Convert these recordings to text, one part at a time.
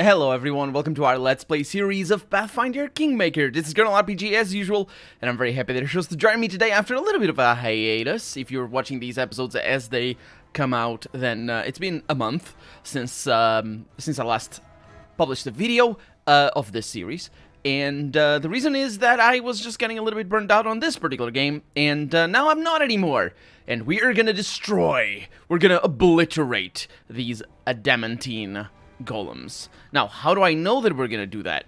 Hello everyone, welcome to our Let's Play series of Pathfinder Kingmaker. This is Colonel RPG as usual, and I'm very happy that you're supposed to join me today after a little bit of a hiatus. If you're watching these episodes as they come out, then it's been a month since I last published a video of this series. And the reason is that I was just getting a little bit burned out on this particular game, and now I'm not anymore. And we are gonna destroy, we're gonna obliterate these adamantine golems. Now, how do I know that we're gonna do that?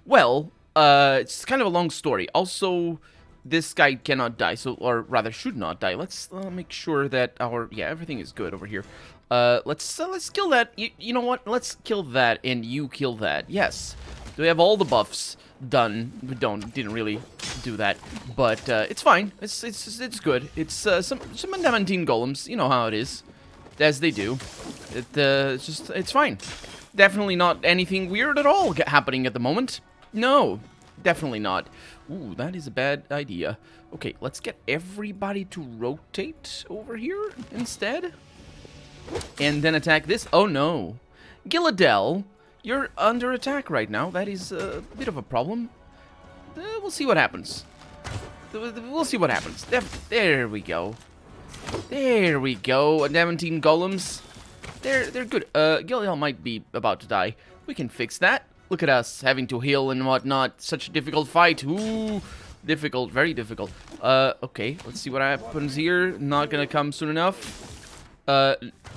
Well, it's kind of a long story. Also, this guy cannot die, or rather should not die. Let's make sure that everything is good over here. Let's kill that. You know what? Let's kill that, and you kill that. Yes, we have all the buffs done. We didn't really do that, but it's fine. It's good. It's some adamantine golems. You know how it is, as they do. It's fine. Definitely not anything weird at all happening at the moment. No, definitely not. Ooh, that is a bad idea. Okay, let's get everybody to rotate over here instead. And then attack this. Oh no. Gilladell, you're under attack right now. That is a bit of a problem. We'll see what happens. We'll see what happens. There we go. There we go. Adamantine golems. They're good. Gilliel might be about to die. We can fix that. Look at us having to heal and whatnot. Such a difficult fight. Ooh, difficult, very difficult. Okay, let's see what happens here. Not gonna come soon enough.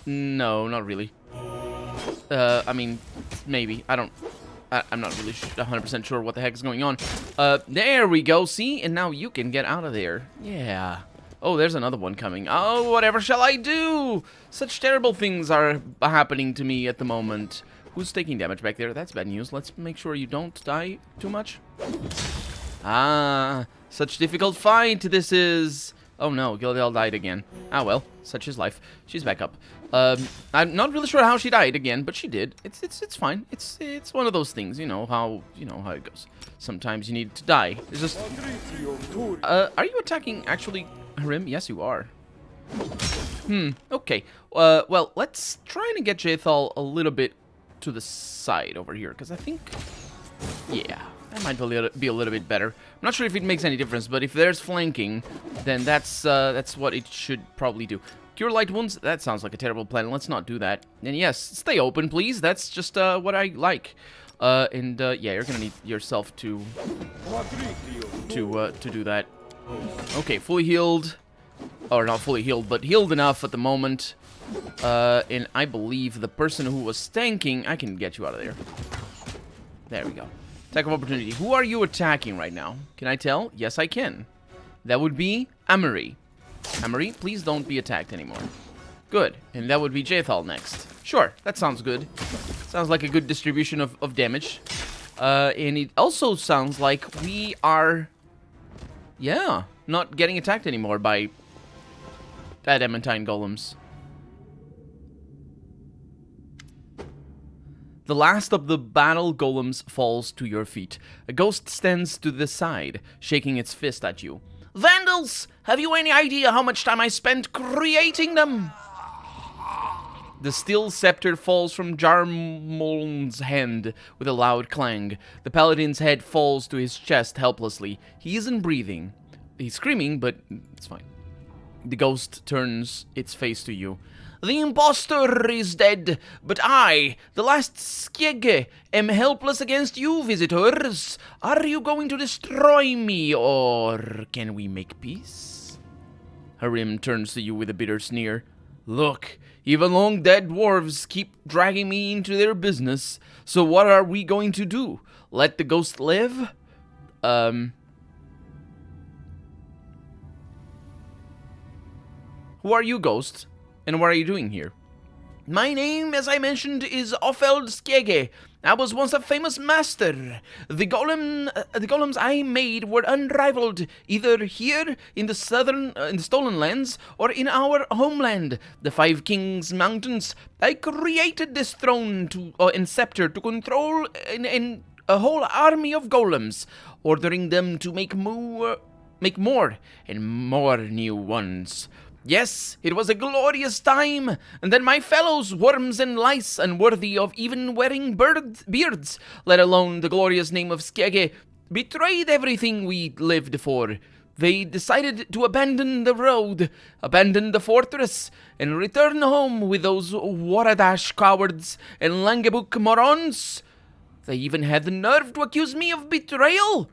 No, not really. I mean, maybe. I'm not really 100% sure what the heck is going on. There we go. See, and now you can get out of there. Yeah. Oh, there's another one coming. Oh, whatever shall I do? Such terrible things are happening to me at the moment. Who's taking damage back there? That's bad news. Let's make sure you don't die too much. Ah, such difficult fight this is. Oh no, Gildel died again. Ah well, such is life. She's back up. I'm not really sure how she died again, but she did. It's fine. It's one of those things, you know how it goes. Sometimes you need to die. It's just. Are you attacking actually? Harim? Yes, you are. Okay. Well, let's try and get Jathal a little bit to the side over here, because I think, yeah, that might be a little bit better. I'm not sure if it makes any difference, but if there's flanking, then that's what it should probably do. Cure light wounds? That sounds like a terrible plan. Let's not do that. And yes, stay open, please. That's just what I like. Yeah, you're gonna need yourself to do that. Okay, fully healed. Or not fully healed, but healed enough at the moment. And I believe the person who was tanking, I can get you out of there. There we go. Attack of opportunity. Who are you attacking right now? Can I tell? Yes, I can. That would be Amory. Amory, please don't be attacked anymore. Good. And that would be Jathal next. Sure, that sounds good. Sounds like a good distribution of damage. And it also sounds like we are... yeah, not getting attacked anymore by adamantine golems. The last of the battle golems falls to your feet. A ghost stands to the side, shaking its fist at you. Vandals! Have you any idea how much time I spent creating them? The steel scepter falls from Jarmoln's hand with a loud clang. The paladin's head falls to his chest helplessly. He isn't breathing. He's screaming, but it's fine. The ghost turns its face to you. The impostor is dead, but I, the last Skegge, am helpless against you, visitors. Are you going to destroy me, or can we make peace? Harim turns to you with a bitter sneer. Look, even long-dead dwarves keep dragging me into their business, so what are we going to do? Let the ghost live? Who are you, ghost? And what are you doing here? My name, as I mentioned, is Offeld Skegge. I was once a famous master. The golems I made were unrivaled, either here in the Stolen Lands or in our homeland, the Five Kings Mountains. I created this throne and scepter to control a whole army of golems, ordering them to make more and more new ones. Yes, it was a glorious time, and then my fellows, worms and lice, unworthy of even wearing beards, let alone the glorious name of Skegge, betrayed everything we lived for. They decided to abandon the road, abandon the fortress, and return home with those Waradash cowards and Langebuk morons. They even had the nerve to accuse me of betrayal.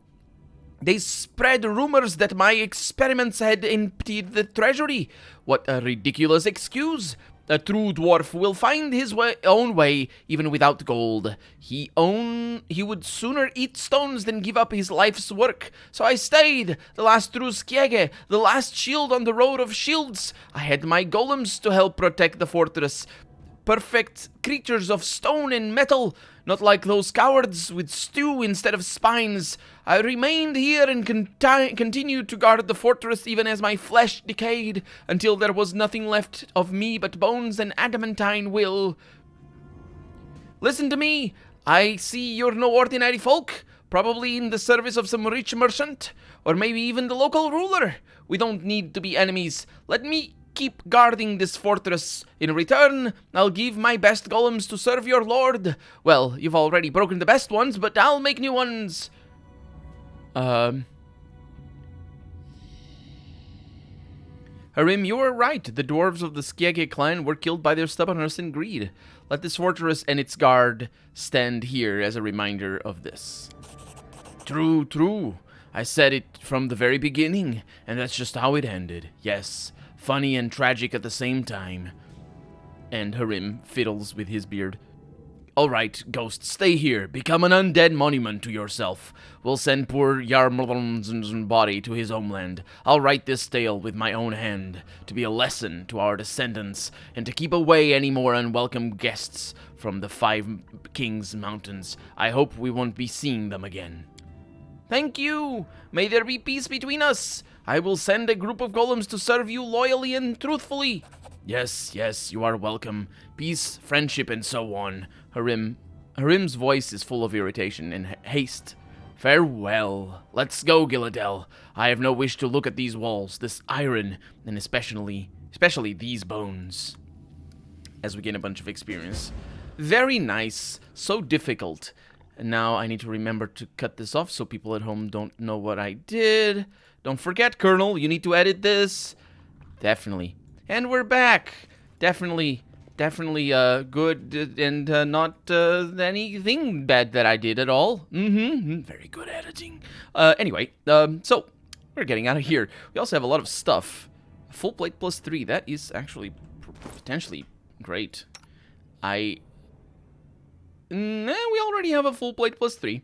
They spread rumors that my experiments had emptied the treasury. What a ridiculous excuse. A true dwarf will find his own way, even without gold. He would sooner eat stones than give up his life's work. So I stayed, the last true Skegge, the last shield on the road of shields. I had my golems to help protect the fortress. Perfect creatures of stone and metal, not like those cowards with stew instead of spines. I remained here and continued to guard the fortress even as my flesh decayed, until there was nothing left of me but bones and adamantine will. Listen to me. I see you're no ordinary folk, probably in the service of some rich merchant, or maybe even the local ruler. We don't need to be enemies. Let me keep guarding this fortress. In return, I'll give my best golems to serve your lord. Well, you've already broken the best ones, but I'll make new ones. Harim, you were right. The dwarves of the Skegge clan were killed by their stubbornness and greed. Let this fortress and its guard stand here as a reminder of this. True, true. I said it from the very beginning, and that's just how it ended. Yes. Funny and tragic at the same time. And Harim fiddles with his beard. All right, ghost, stay here. Become an undead monument to yourself. We'll send poor Yarmlon's body to his homeland. I'll write this tale with my own hand, to be a lesson to our descendants, and to keep away any more unwelcome guests from the Five Kings Mountains. I hope we won't be seeing them again. Thank you. May there be peace between us. I will send a group of golems to serve you loyally and truthfully. Yes, yes, you are welcome. Peace, friendship, and so on. Harim's voice is full of irritation and haste. Farewell. Let's go, Gilladel. I have no wish to look at these walls, this iron, and especially these bones. As we gain a bunch of experience. Very nice. So difficult. And now I need to remember to cut this off so people at home don't know what I did. Don't forget, Colonel, you need to edit this. Definitely. And we're back. Definitely good and not anything bad that I did at all. Very good editing. Anyway, so we're getting out of here. We also have a lot of stuff. Full plate plus 3. That is actually potentially great. We already have a full plate plus 3.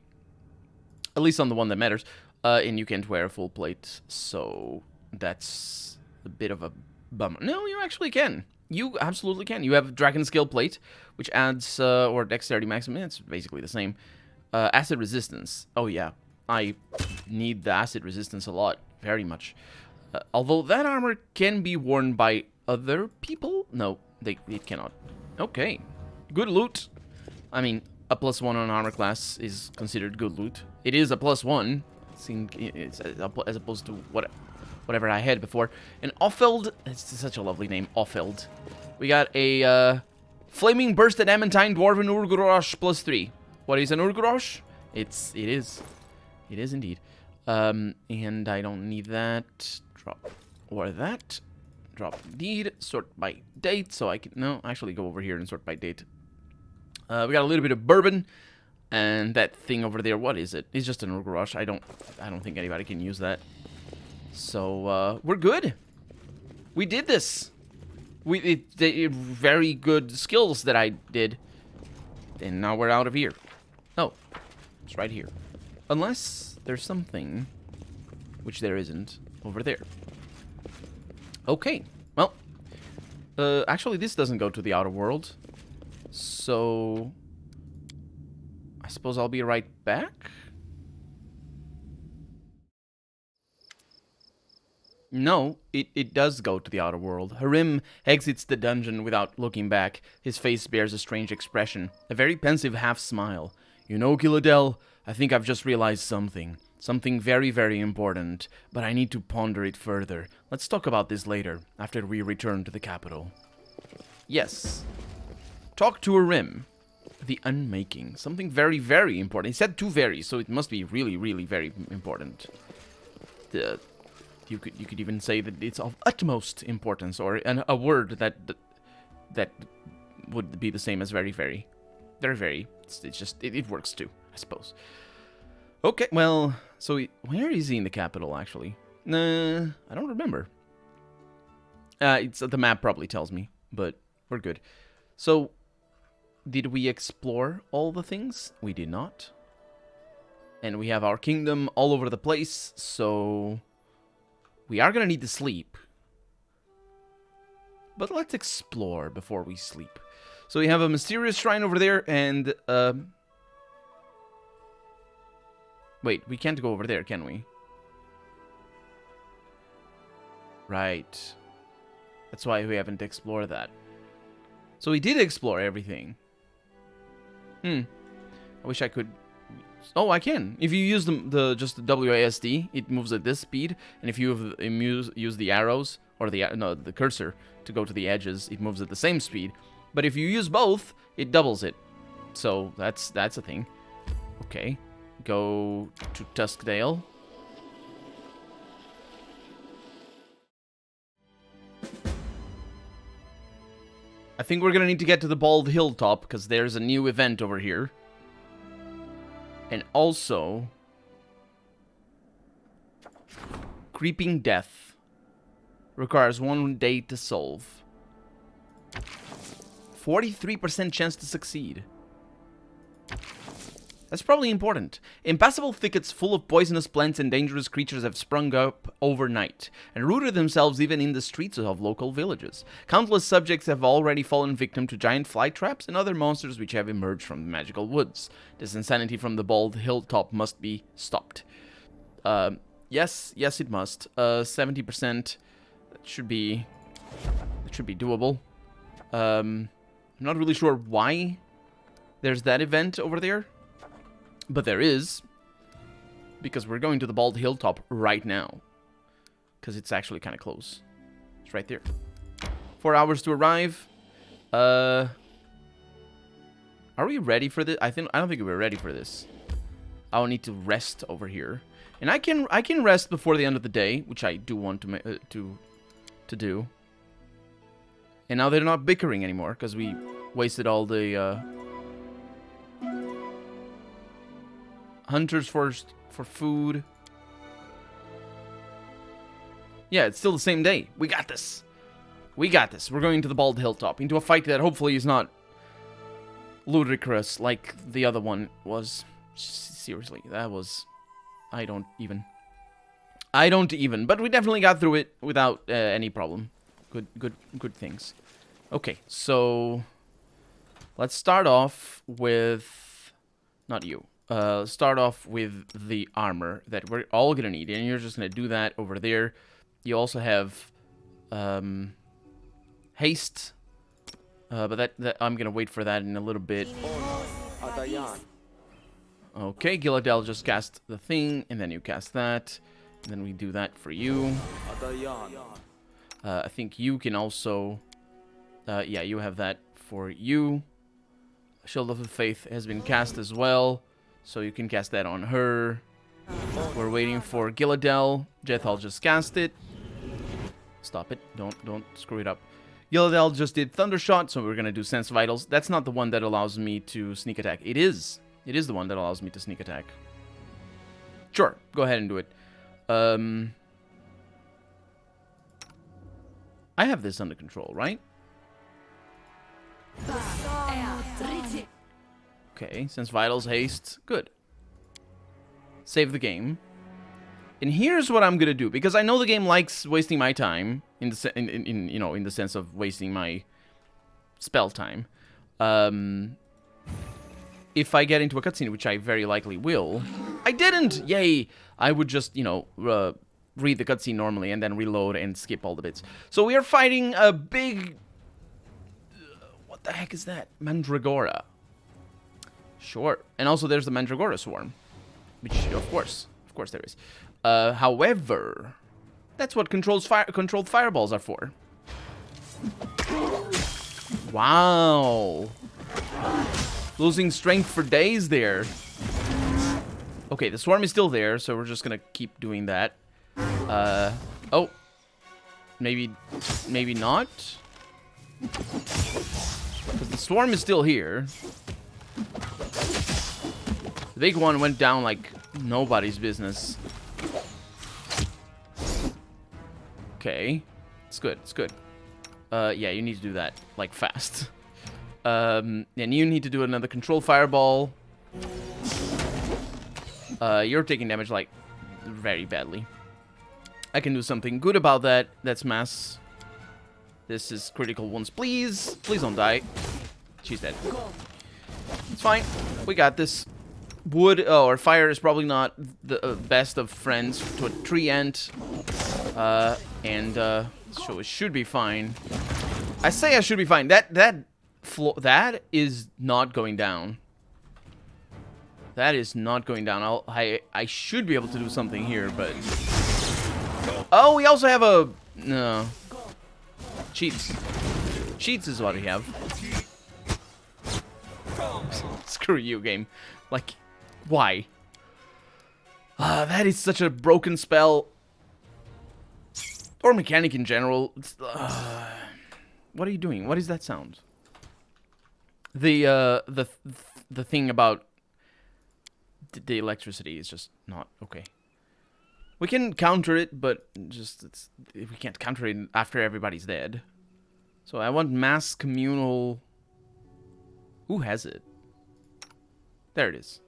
At least on the one that matters. And you can't wear a full plate, so that's a bit of a bummer. No, you actually can. You absolutely can. You have Dragon Skill Plate, which adds, or Dexterity Maximum, it's basically the same. Acid Resistance. Oh yeah, I need the Acid Resistance a lot, very much. Although that armor can be worn by other people? No, it cannot. Okay, good loot. I mean, a +1 on armor class is considered good loot. It is a +1. It's as opposed to whatever I had before. And Offeld, it's such a lovely name, Offeld. We got a Flaming Burst Adamantine Dwarven Urgrosh +3. What is an Urgrosh? It is indeed. And I don't need that. Drop or that. Drop indeed. Sort by date, so I can actually go over here and sort by date. We got a little bit of bourbon. And that thing over there, what is it? It's just an Urgrosh. I don't think anybody can use that. So, we're good. We did this. Very good skills that I did. And now we're out of here. Oh, it's right here. Unless there's something, which there isn't, over there. Okay, well, actually this doesn't go to the outer world. So I suppose I'll be right back. No, it does go to the outer world. Harim exits the dungeon without looking back. His face bears a strange expression, a very pensive half-smile. You know, Killadel, I think I've just realized something. Something very, very important, but I need to ponder it further. Let's talk about this later, after we return to the capital. Yes. Talk to a rim. The unmaking. Something very, very important. It said 2 very, so it must be really, really very important. You could even say that it's of utmost importance, or a word that would be the same as very, very. Very, very. It's just, it works too, I suppose. Okay, well, so where is he in the capital, actually? Nah, I don't remember. It's the map probably tells me, but we're good. So, did we explore all the things? We did not. And we have our kingdom all over the place, so we are gonna need to sleep. But let's explore before we sleep. So we have a mysterious shrine over there, and wait, we can't go over there, can we? Right. That's why we haven't explored that. So we did explore everything. I wish I could. Oh, I can. If you use just the WASD, it moves at this speed, and if you use the arrows or the cursor to go to the edges, it moves at the same speed. But if you use both, it doubles it. So that's a thing. Okay, go to Tuskdale. I think we're gonna need to get to the Bald Hilltop, because there's a new event over here. And also, Creeping Death requires 1 day to solve. 43% chance to succeed. That's probably important. Impassable thickets full of poisonous plants and dangerous creatures have sprung up overnight, and rooted themselves even in the streets of local villages. Countless subjects have already fallen victim to giant fly traps and other monsters which have emerged from the magical woods. This insanity from the Bald Hilltop must be stopped. Yes, it must. 70%. That should be doable. I'm not really sure why there's that event over there. But there is, because we're going to the Bald Hilltop right now. Because it's actually kind of close. It's right there. 4 hours to arrive. Are we ready for this? I don't think we're ready for this. I'll need to rest over here, and I can rest before the end of the day, which I do want to do. And now they're not bickering anymore because we wasted all the hunters for food. Yeah, it's still the same day. We got this. We got this. We're going to the Bald Hilltop into a fight that hopefully is not ludicrous like the other one was. Seriously, that was... I don't even. But we definitely got through it without any problem. Good things. Okay, so let's start off with... Not you. Start off with the armor that we're all gonna need, and you're just gonna do that over there. You also have haste, but that I'm gonna wait for that in a little bit. Okay, Gilladel just cast the thing, and then you cast that, and then we do that for you. I think you can also, yeah, you have that for you. Shield of the Faith has been cast as well. So you can cast that on her. We're waiting for Gilladel. Jethal just cast it. Stop it. Don't screw it up. Gilladel just did Thundershot, so we're gonna do Sense Vitals. That's not the one that allows me to sneak attack. It is. It is the one that allows me to sneak attack. Sure, go ahead and do it. I have this under control, right? Okay, Sense Vitals, haste, good. Save the game. And here's what I'm gonna do, because I know the game likes wasting my time in the sense of wasting my spell time. If I get into a cutscene, which I very likely will, I didn't. Yay! I would just read the cutscene normally and then reload and skip all the bits. So we are fighting a big. What the heck is that? Mandragora. Sure. And also there's the Mandragora Swarm. Which, of course Of course there is. However, that's what controlled fireballs are for. Wow. Losing strength for days there. Okay, the swarm is still there, so we're just gonna keep doing that. Oh. Maybe not? Because the swarm is still here. The big one went down like nobody's business. Okay. It's good, it's good. Yeah, you need to do that, like, fast. And you need to do another control fireball. You're taking damage, like, very badly. I can do something good about that. That's mass. This is critical wounds. Please. Please don't die. She's dead. It's fine. We got this. Wood or fire is probably not the best of friends to a tree ant. So it should be fine. I say I should be fine. That is not going down. That is not going down. I should be able to do something here, but... Oh, we also have a... No. Cheats. Cheats is what we have. Screw you, game. Like, why? That is such a broken spell. Or mechanic in general. What are you doing? What is that sound? The thing about the electricity is just not okay. We can counter it, but just we can't counter it after everybody's dead. So I want mass communal. Who has it? There it is.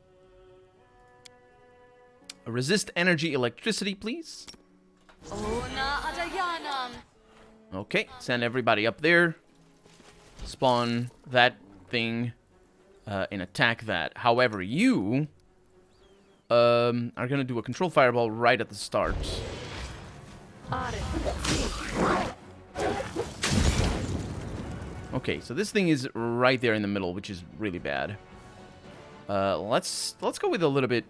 Resist energy electricity, please. Okay, send everybody up there. Spawn that thing and attack that. However, you are gonna do a control fireball right at the start. Okay, so this thing is right there in the middle, which is really bad. Let's go with a little bit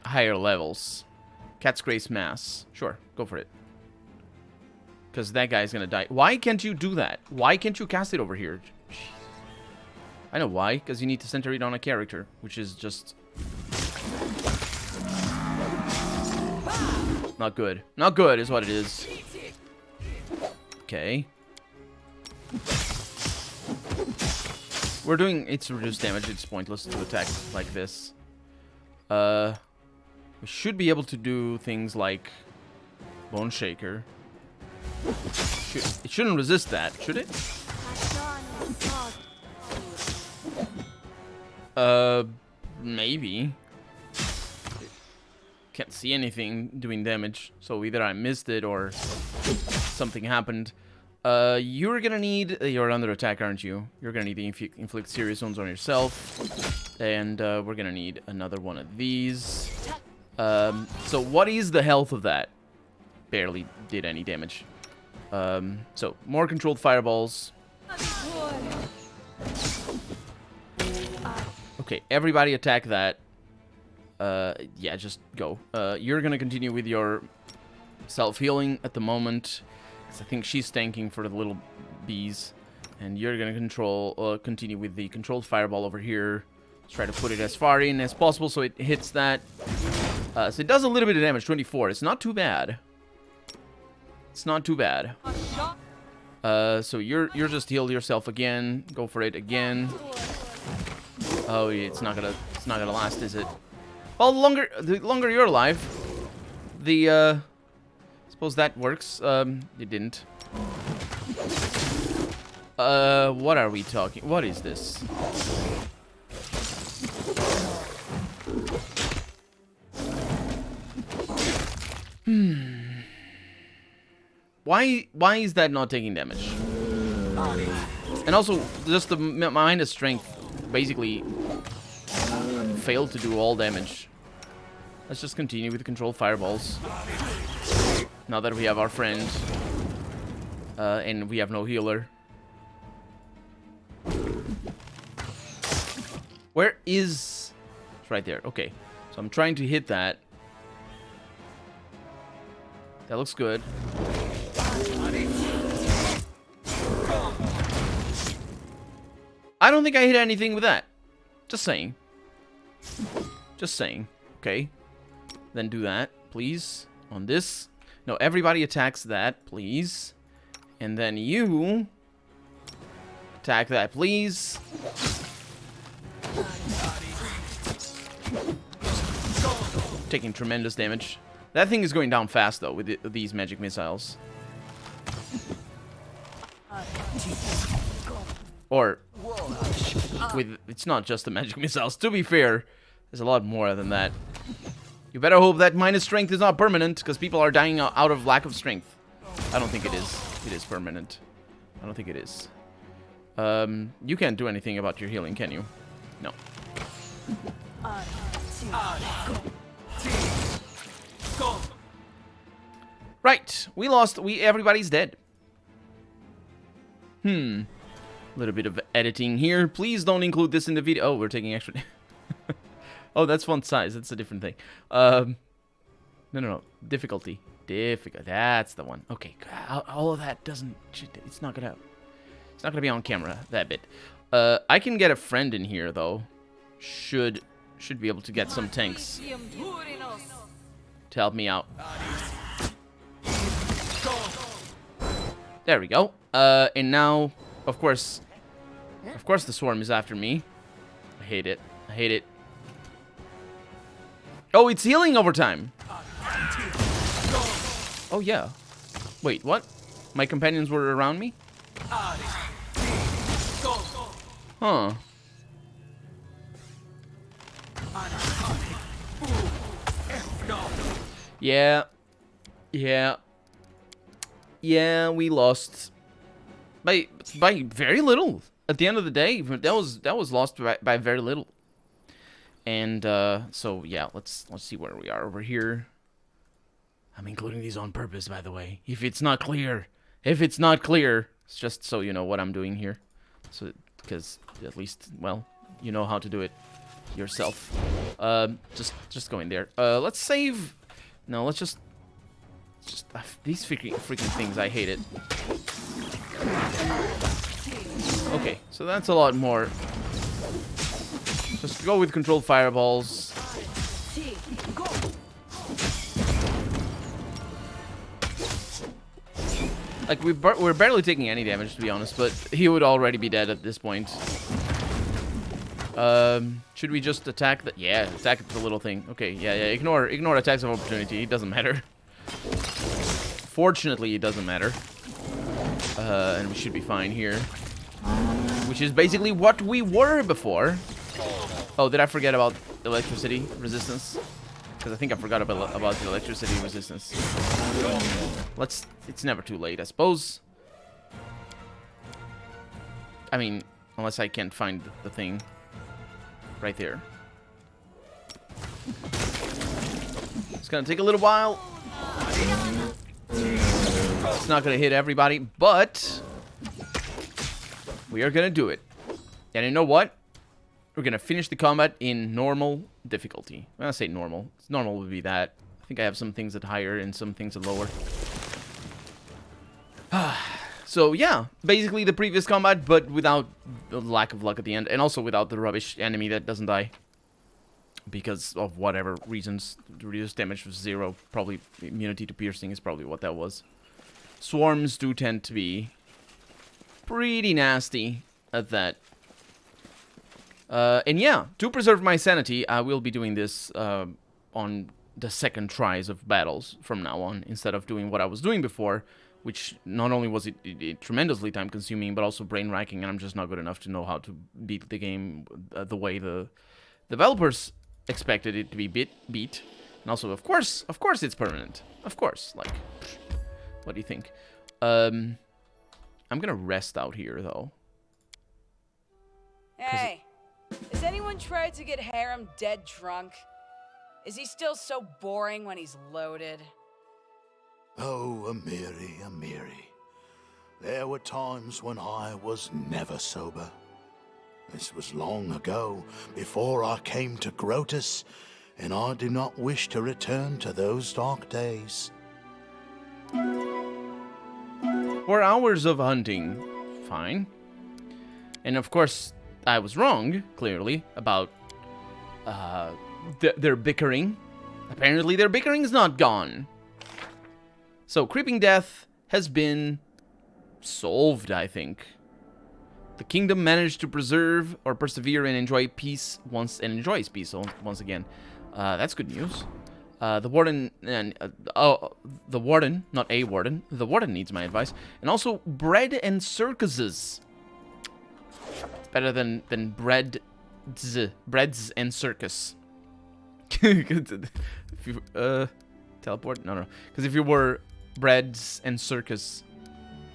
higher levels. Cat's Grace Mass. Sure, go for it. Because that guy's gonna die. Why can't you do that? Why can't you cast it over here? Jeez. I know why. Because you need to center it on a character, which is just... not good. Not good is what it is. Okay. We're doing... It's reduced damage. It's pointless to attack like this. We should be able to do things like Bone Shaker. It shouldn't resist that, should it? Maybe. Can't see anything doing damage, so either I missed it or something happened. You're gonna need... You're under attack, aren't you? You're gonna need to inflict serious wounds on yourself. And we're gonna need another one of these. So what is the health of that? Barely did any damage. So more controlled fireballs. Okay, everybody attack that. Yeah, just go. You're gonna continue with your self-healing at the moment. Because I think she's tanking for the little bees. And you're gonna continue with the controlled fireball over here. Let's try to put it as far in as possible so it hits that. So it does a little bit of damage, 24. It's not too bad. It's not too bad. So you're just healed yourself again. Go for it again. Oh, yeah, it's not gonna last, is it? Well, the longer you're alive, the suppose that works. It didn't. What are we talking? What is this? Why is that not taking damage? And also, just the minus strength basically failed to do all damage. Let's just continue with the controlled fireballs. Now that we have our friend. And we have no healer. Where is... It's right there. Okay. So I'm trying to hit that. That looks good. I don't think I hit anything with that. Just saying. Just saying. Okay. Then do that, please. On this. No, everybody attacks that, please. And then you... attack that, please. Taking tremendous damage. That thing is going down fast, though, with these magic missiles. Or... with... it's not just the magic missiles. To be fair, there's a lot more than that. You better hope that minus strength is not permanent, because people are dying out of lack of strength. I don't think it is. It is permanent. I don't think it is. You can't do anything about your healing, can you? No. Right. We lost. Everybody's dead. A little bit of editing here. Please don't include this in the video. Oh, we're taking extra... oh, that's font size. That's a different thing. No. Difficulty. That's the one. Okay. All of that doesn't... it's not gonna be on camera, that bit. I can get a friend in here, though. Should be able to get some tanks to help me out. There we go. And now, of course the swarm is after me. I hate it. I hate it. Oh, it's healing over time. Oh, yeah. Wait, what? My companions were around me? Huh. Yeah. Yeah, we lost by very little. At the end of the day, that was lost by very little. And so yeah, let's see where we are over here. I'm including these on purpose, by the way. If it's not clear, it's just so you know what I'm doing here. So because at least, well, you know how to do it yourself. Just go in there. Let's save. No, let's just these freaking things. I hate it. Okay, so that's a lot more. Just go with controlled fireballs. Like, we're barely taking any damage, to be honest, but he would already be dead at this point. Should we just attack the... yeah, attack the little thing. Okay, yeah, ignore attacks of opportunity. It doesn't matter. Fortunately, it doesn't matter. And we should be fine here. Which is basically what we were before. Oh, did I forget about electricity resistance? Because I think I forgot about the electricity resistance. It's never too late, I suppose. I mean, unless I can't find the thing. Right there. It's gonna take a little while. It's not gonna hit everybody, but we are gonna do it. And you know what? We're gonna finish the combat in normal difficulty. When I say normal, normal would be that. I think I have some things at higher and some things at lower. So yeah, basically the previous combat, but without the lack of luck at the end, and also without the rubbish enemy that doesn't die. Because of whatever reasons, the reduced damage was 0. Probably immunity to piercing is probably what that was. Swarms do tend to be pretty nasty at that. And yeah, to preserve my sanity, I will be doing this on the second tries of battles from now on, instead of doing what I was doing before, which not only was it tremendously time-consuming, but also brain-racking, and I'm just not good enough to know how to beat the game the way the developers expected it to be beat. And also, of course it's permanent. Of course, like, what do you think? I'm gonna rest out here, though. Hey, has anyone tried to get Harem dead drunk? Is he still so boring when he's loaded? Oh, Amiri, Amiri. There were times when I was never sober. This was long ago, before I came to Grotus, and I do not wish to return to those dark days. 4 hours of hunting. Fine. And of course, I was wrong, clearly, about their bickering. Apparently, their bickering is not gone. So, Creeping Death has been solved, I think. The kingdom managed to preserve or persevere and enjoy peace once, and enjoys peace once again. That's good news. The warden and the warden, not a warden. The warden needs my advice, and also bread and circuses. Better than breads and circus. If you, teleport? No. Because if you were breads and circus,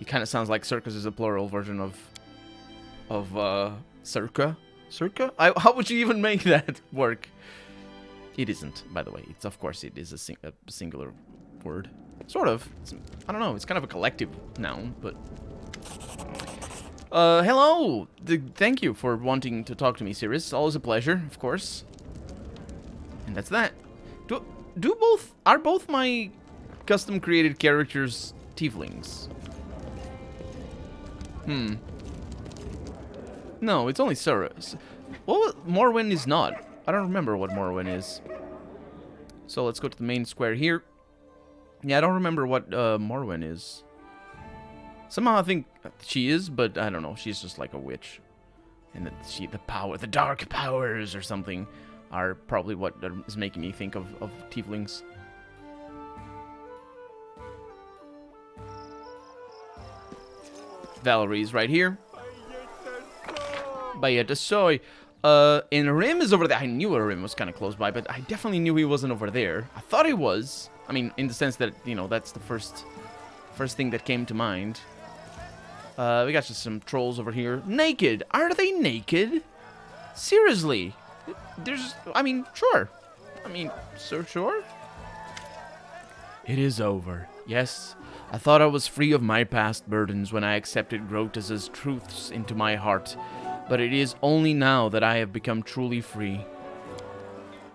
it kind of sounds like circus is a plural version of circa. Circa? How would you even make that work? It isn't, by the way. It's, of course, it is a singular word. Sort of. I don't know. It's kind of a collective noun, but... hello! Thank you for wanting to talk to me, Sirius. Always a pleasure, of course. And that's that. Are both my custom-created characters tieflings? No, it's only Sirius. Morwen is not. I don't remember what Morwen is. So let's go to the main square here. Yeah, I don't remember what Morwen is. Somehow I think she is, but I don't know. She's just like a witch. And that the dark powers or something are probably what is making me think of tieflings. Valerie's right here. Bayeta Soy. And Rim is over there. I knew Rim was kind of close by, but I definitely knew he wasn't over there. I thought he was. I mean, in the sense that, you know, that's the first thing that came to mind. We got just some trolls over here. Naked. Are they naked? Seriously. I mean, sure. Sure. It is over. Yes. I thought I was free of my past burdens when I accepted Grotus's truths into my heart. But it is only now that I have become truly free.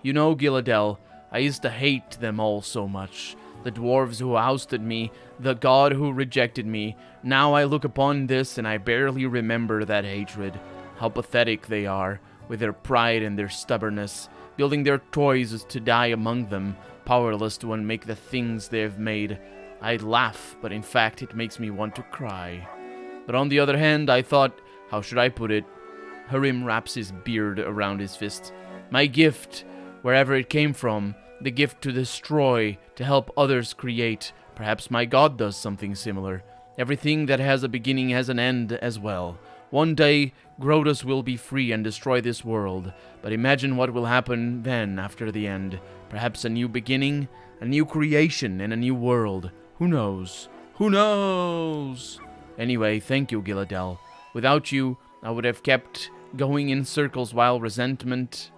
You know, Gilladel, I used to hate them all so much. The dwarves who ousted me, the god who rejected me. Now I look upon this and I barely remember that hatred. How pathetic they are, with their pride and their stubbornness, building their toys to die among them, powerless to unmake the things they have made. I laugh, but in fact it makes me want to cry. But on the other hand, I thought, how should I put it? Harim wraps his beard around his fist. My gift, wherever it came from, the gift to destroy, to help others create. Perhaps my god does something similar. Everything that has a beginning has an end as well. One day, Grotus will be free and destroy this world. But imagine what will happen then after the end. Perhaps a new beginning, a new creation, and a new world. Who knows? Who knows? Anyway, thank you, Gilladel. Without you, I would have kept going in circles while resentment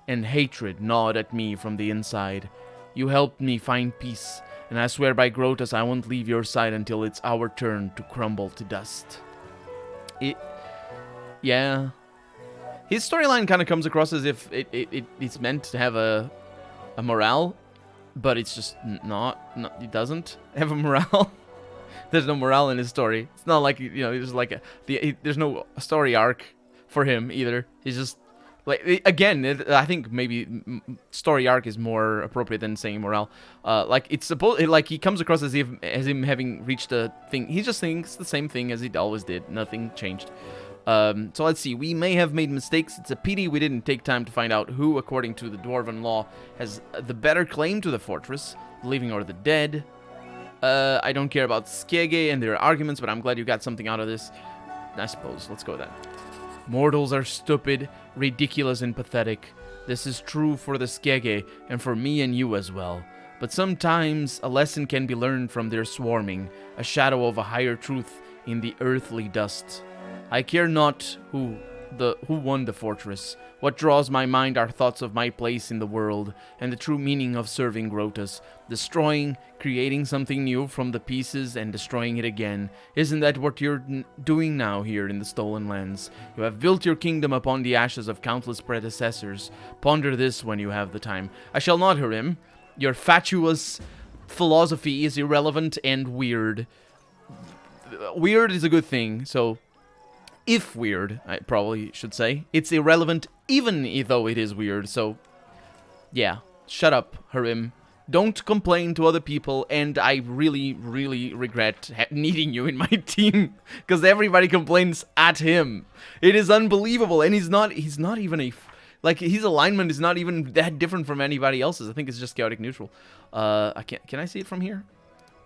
and hatred gnawed at me from the inside. You helped me find peace, and I swear by Grotus I won't leave your side until it's our turn to crumble to dust. Yeah. His storyline kind of comes across as if it's meant to have a morale, but it's just not. It doesn't have a morale. There's no morale in his story. It's not like, you know, there's like there's no story arc for him either. He's just like, again, I think maybe story arc is more appropriate than saying morale. Like it's supposed, like he comes across as him having reached a thing. He just thinks the same thing as he always did. Nothing changed. So let's see. We may have made mistakes. It's a pity we didn't take time to find out who, according to the Dwarven law, has the better claim to the fortress, the living or the dead. I don't care about Skege and their arguments, but I'm glad you got something out of this. I suppose. Let's go with that. Mortals are stupid, ridiculous, and pathetic. This is true for the Skege, and for me and you as well. But sometimes a lesson can be learned from their swarming, a shadow of a higher truth in the earthly dust. I care not who won the fortress. What draws my mind are thoughts of my place in the world, and the true meaning of serving Grotus. Destroying, creating something new from the pieces, and destroying it again. Isn't that what you're doing now here in the Stolen Lands? You have built your kingdom upon the ashes of countless predecessors. Ponder this when you have the time. I shall not, Harim. Your fatuous philosophy is irrelevant and weird. Weird is a good thing, so if weird, I probably should say, it's irrelevant even though it is weird, so yeah, shut up, Harim. Don't complain to other people, and I really, really regret needing you in my team, because everybody complains at him. It is unbelievable, and he's not even a, like, his alignment is not even that different from anybody else's. I think it's just chaotic neutral. Can I see it from here?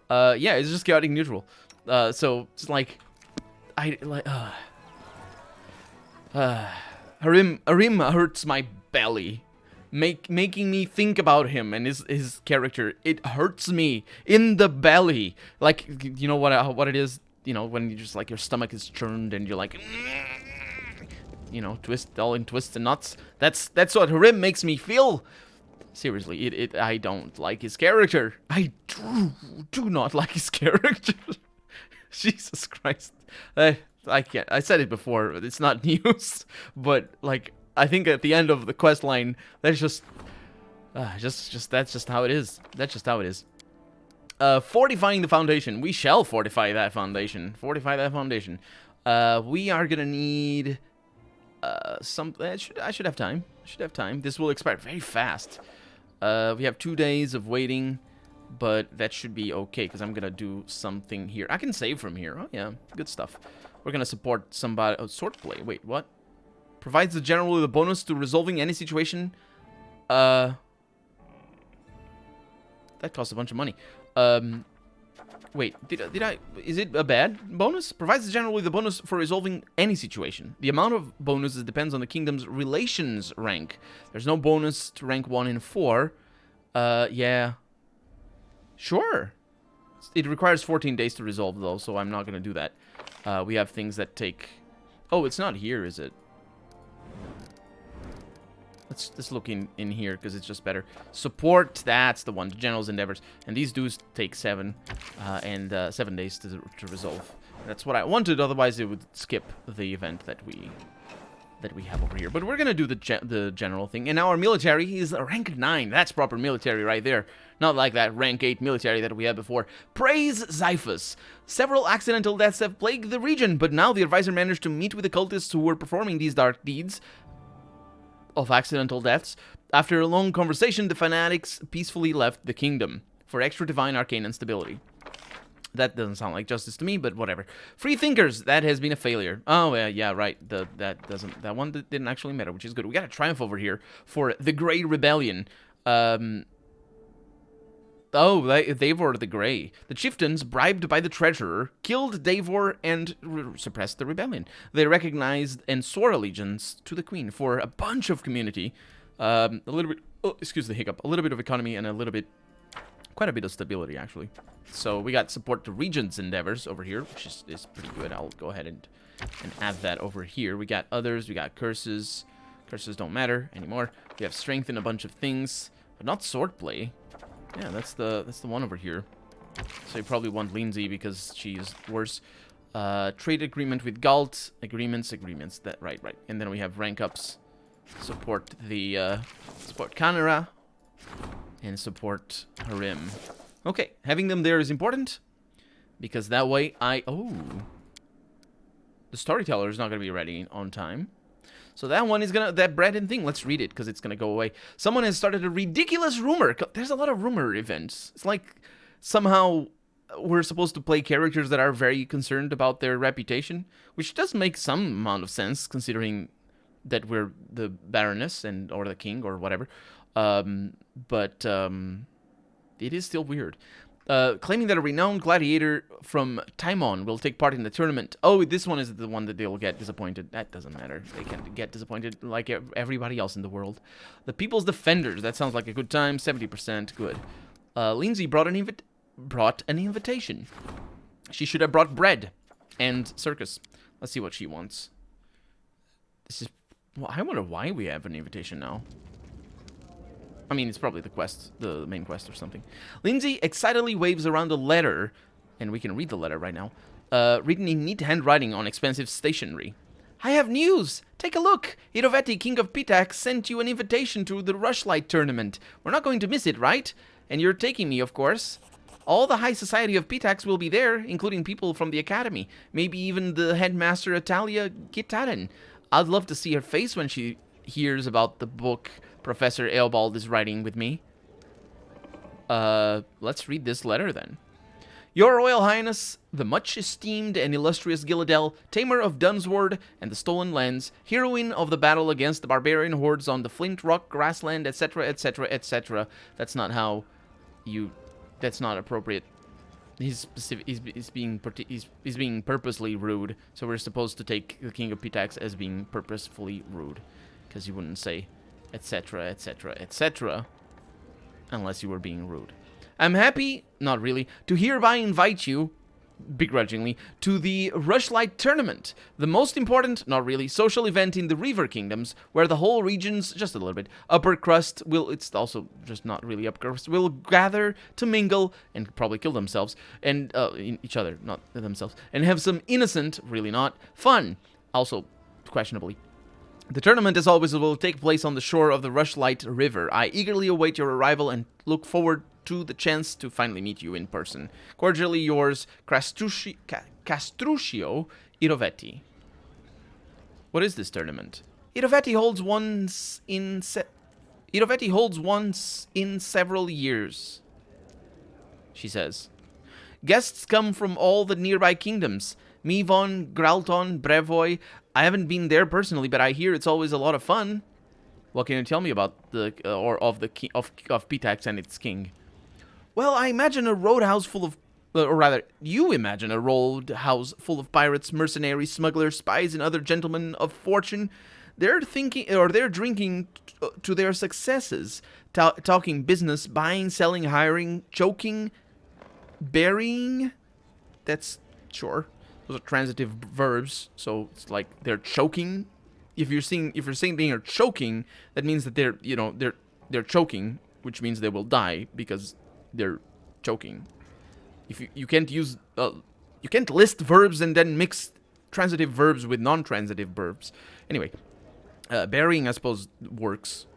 Yeah, it's just chaotic neutral. So it's like, Harim hurts my belly. Making me think about him and his character. It hurts me in the belly. Like, you know what it is? You know, when you just, like, your stomach is churned and you're like, you know, all in twists and knots. That's what Harim makes me feel. Seriously, I don't like his character. I do not like his character. Jesus Christ. I can't. I said it before. It's not news, but, like, I think at the end of the quest line, that's just that's just how it is. That's just how it is. Fortifying the foundation. We shall fortify that foundation. Fortify that foundation. We are gonna need some. I should have time. I should have time. This will expire very fast. We have 2 days of waiting, but that should be okay because I'm gonna do something here. I can save from here. Oh yeah, good stuff. We're gonna support somebody. Oh, swordplay. Wait, what? Provides the general with a bonus to resolving any situation. That costs a bunch of money. Wait, did I? Is it a bad bonus? Provides the general with a bonus for resolving any situation. The amount of bonuses depends on the kingdom's relations rank. There's no bonus to rank 1 in 4. Yeah. Sure. It requires 14 days to resolve, though, so I'm not gonna do that. We have things that take... Oh, it's not here, is it? Let's look in here, because it's just better. Support, that's the one. General's Endeavors. And these dues take 7 days to resolve. That's what I wanted, otherwise it would skip the event that we have over here. But we're gonna do the general thing. And now our military is rank 9. That's proper military right there. Not like that rank 8 military that we had before. Praise Xiphus. Several accidental deaths have plagued the region, but now the advisor managed to meet with the cultists who were performing these dark deeds of accidental deaths. After a long conversation, the fanatics peacefully left the kingdom for extra divine arcane and stability. That doesn't sound like justice to me, but whatever. Free thinkers, that has been a failure. Oh yeah, right. That one didn't actually matter, which is good. We got a triumph over here for the Grey Rebellion. Oh, Davor the Grey. The chieftains, bribed by the treasurer, killed Davor and suppressed the rebellion. They recognized and swore allegiance to the queen for a bunch of community. A little bit... Oh, excuse the hiccup. A little bit of economy and a little bit... Quite a bit of stability, actually. So we got support to Regent's Endeavors over here, which is pretty good. I'll go ahead and add that over here. We got others. We got curses. Curses don't matter anymore. We have strength in a bunch of things, but not swordplay. Yeah, that's the one over here. So you probably want Lindsay because she's worse. Trade agreement with Galt. Agreements. That right. And then we have rank ups. Support the support Kanara and support Harim. Okay, having them there is important because that way the storyteller is not gonna be ready on time. So that one is that Brandon thing, let's read it because it's gonna go away. Someone has started a ridiculous rumor. There's a lot of rumor events. It's like somehow we're supposed to play characters that are very concerned about their reputation, which does make some amount of sense considering that we're the Baroness or the King or whatever. But it is still weird. Claiming that a renowned gladiator from Timon will take part in the tournament. Oh, this one is the one that they'll get disappointed. That doesn't matter. They can get disappointed like everybody else in the world. The People's Defenders. That sounds like a good time. 70%. Good. Lindsay brought an invitation. She should have brought bread and circus. Let's see what she wants. This is... Well, I wonder why we have an invitation now. I mean, it's probably the main quest or something. Lindsay excitedly waves around a letter, and we can read the letter right now, written in neat handwriting on expensive stationery. I have news! Take a look! Irovetti, King of Pitax, sent you an invitation to the Rushlight tournament. We're not going to miss it, right? And you're taking me, of course. All the high society of Pitax will be there, including people from the academy. Maybe even the headmaster Atalia Gitarin. I'd love to see her face when she hears about the book Professor Eobald is writing with me. Let's read this letter then. Your Royal Highness, the much-esteemed and illustrious Gilladel, tamer of Dunsword and the Stolen Lands, heroine of the battle against the barbarian hordes on the Flint Rock grassland, etc., etc., etc. That's not how you... That's not appropriate. He's being purposely rude, so we're supposed to take the King of Pitax as being purposefully rude, because you wouldn't say etc., etc., etc., unless you were being rude. I'm happy, not really, to hereby invite you, begrudgingly, to the Rushlight Tournament, the most important, not really, social event in the Reaver Kingdoms, where the whole region's, just a little bit, upper crust will, it's also just not really upper crust, will gather to mingle, and probably kill themselves, and, each other, not themselves, and have some innocent, really not, fun, also, questionably. The tournament, as always, will take place on the shore of the Rushlight River. I eagerly await your arrival and look forward to the chance to finally meet you in person. Cordially yours, Castruccio Irovetti. What is this tournament? Irovetti holds once in several years, she says. Guests come from all the nearby kingdoms. Mivon, Gralton, Brevoy. I haven't been there personally, but I hear it's always a lot of fun. What can you tell me about the of Pitax and its king? Well, I imagine a roadhouse full of, or rather, you imagine a roadhouse full of pirates, mercenaries, smugglers, spies, and other gentlemen of fortune. They're drinking to their successes, talking business, buying, selling, hiring, choking, burying. That's sure. Those are transitive verbs, so it's like they're choking. If you're saying they're choking, that means that they're choking, which means they will die because they're choking. If you can't use you can't list verbs and then mix transitive verbs with non-transitive verbs. Anyway, burying I suppose works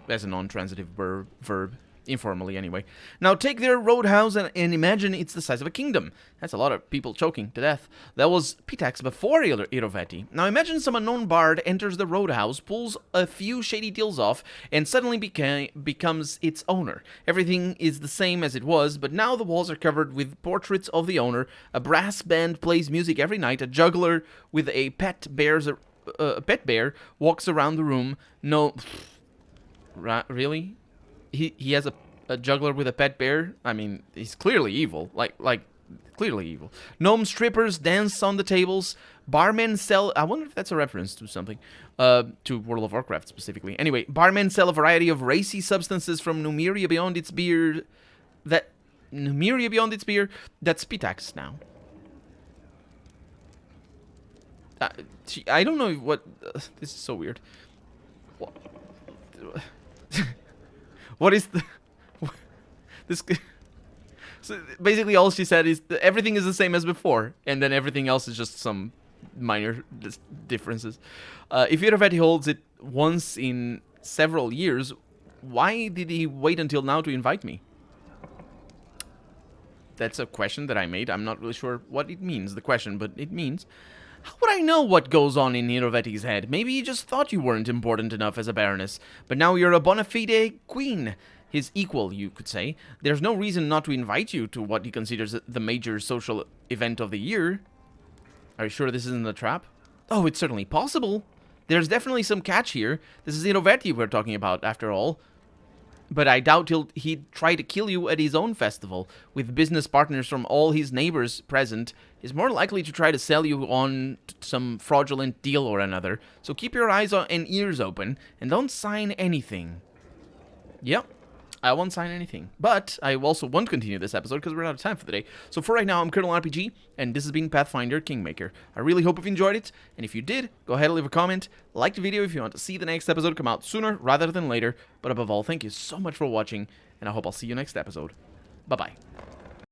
as a non-transitive verb. Informally, anyway. Now, take their roadhouse and imagine it's the size of a kingdom. That's a lot of people choking to death. That was Pitax before Irovetti. Now, imagine some unknown bard enters the roadhouse, pulls a few shady deals off, and suddenly becomes its owner. Everything is the same as it was, but now the walls are covered with portraits of the owner, a brass band plays music every night, a juggler with a pet bear walks around the room. No... Really? He has a juggler with a pet bear. I mean, he's clearly evil. Like clearly evil. Gnome strippers dance on the tables. Barmen sell... I wonder if that's a reference to something. To World of Warcraft specifically. Anyway, barmen sell a variety of racy substances from Numeria beyond its beer. That's Pitax now. I don't know what... this is so weird. What is the... this... So basically all she said is everything is the same as before, and then everything else is just some minor differences. If Irovetti holds it once in several years, why did he wait until now to invite me? That's a question that I made. I'm not really sure what it means, the question, but it means... How would I know what goes on in Irovetti's head? Maybe he just thought you weren't important enough as a baroness, but now you're a bona fide queen. His equal, you could say. There's no reason not to invite you to what he considers the major social event of the year. Are you sure this isn't a trap? Oh, it's certainly possible. There's definitely some catch here. This is Irovetti we're talking about, after all. But I doubt he'd try to kill you at his own festival. With business partners from all his neighbors present, he's more likely to try to sell you on some fraudulent deal or another. So keep your eyes and ears open, and don't sign anything. Yep, I won't sign anything. But I also won't continue this episode because we're out of time for the day. So for right now, I'm Colonel RPG, and this has been Pathfinder Kingmaker. I really hope you've enjoyed it, and if you did, go ahead and leave a comment, like the video if you want to see the next episode come out sooner rather than later. But above all, thank you so much for watching, and I hope I'll see you next episode. Bye-bye.